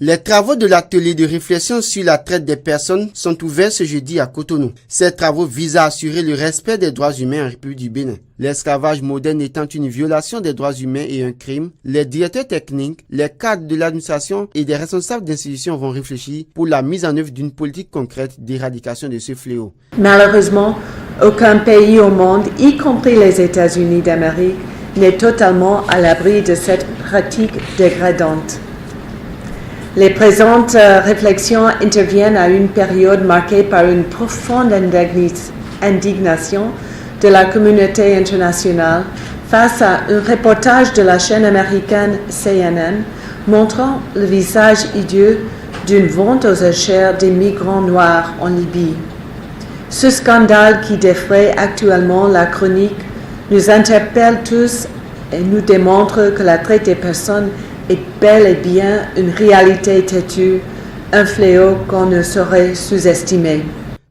Les travaux de l'atelier de réflexion sur la traite des personnes sont ouverts ce jeudi à Cotonou. Ces travaux visent à assurer le respect des droits humains en République du Bénin. L'esclavage moderne étant une violation des droits humains et un crime, les directeurs techniques, les cadres de l'administration et des responsables d'institutions vont réfléchir pour la mise en œuvre d'une politique concrète d'éradication de ce fléau. Malheureusement, aucun pays au monde, y compris les États-Unis d'Amérique, n'est totalement à l'abri de cette pratique dégradante. Les présentes réflexions interviennent à une période marquée par une profonde indignation de la communauté internationale face à un reportage de la chaîne américaine CNN montrant le visage hideux d'une vente aux enchères des migrants noirs en Libye. Ce scandale qui défraie actuellement la chronique nous interpelle tous et nous démontre que la traite des personnes est bel et bien une réalité têtue, un fléau qu'on ne saurait sous-estimer.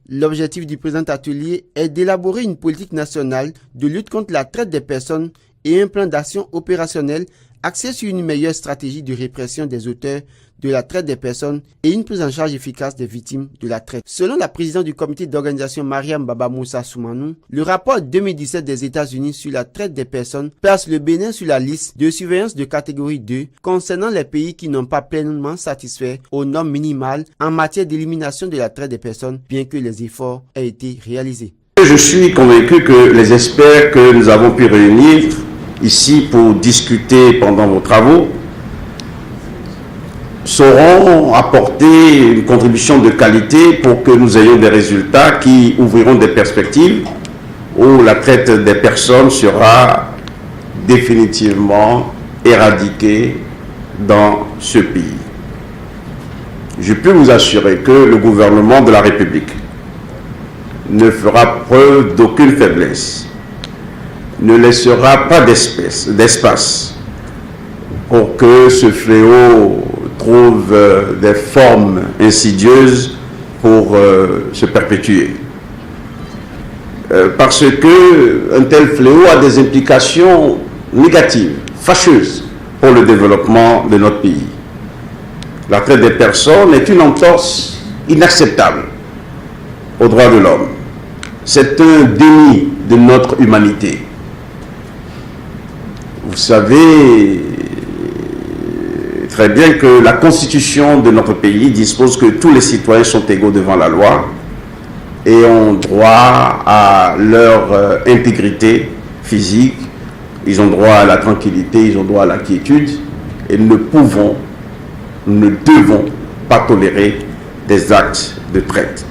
L'objectif du présent atelier est d'élaborer une politique nationale de lutte contre la traite des personnes et un plan d'action opérationnel axé sur une meilleure stratégie de répression des auteurs de la traite des personnes et une prise en charge efficace des victimes de la traite. Selon la présidente du comité d'organisation Mariam Baba Moussa Soumanou, le rapport 2017 des États-Unis sur la traite des personnes place le Bénin sur la liste de surveillance de catégorie 2 concernant les pays qui n'ont pas pleinement satisfait aux normes minimales en matière d'élimination de la traite des personnes, bien que les efforts aient été réalisés. Je suis convaincu que les experts que nous avons pu réunir ici pour discuter pendant vos travaux sauront apporter une contribution de qualité pour que nous ayons des résultats qui ouvriront des perspectives où la traite des personnes sera définitivement éradiquée dans ce pays. Je peux vous assurer que le gouvernement de la République ne fera preuve d'aucune faiblesse, ne laissera pas d'espace pour que ce fléau trouve des formes insidieuses pour se perpétuer. Parce que un tel fléau a des implications négatives, fâcheuses pour le développement de notre pays. La traite des personnes est une entorse inacceptable aux droits de l'homme. C'est un déni de notre humanité. Vous savez très bien que la constitution de notre pays dispose que tous les citoyens sont égaux devant la loi et ont droit à leur intégrité physique, ils ont droit à la tranquillité, ils ont droit à la quiétude, et nous ne devons pas tolérer des actes de traite.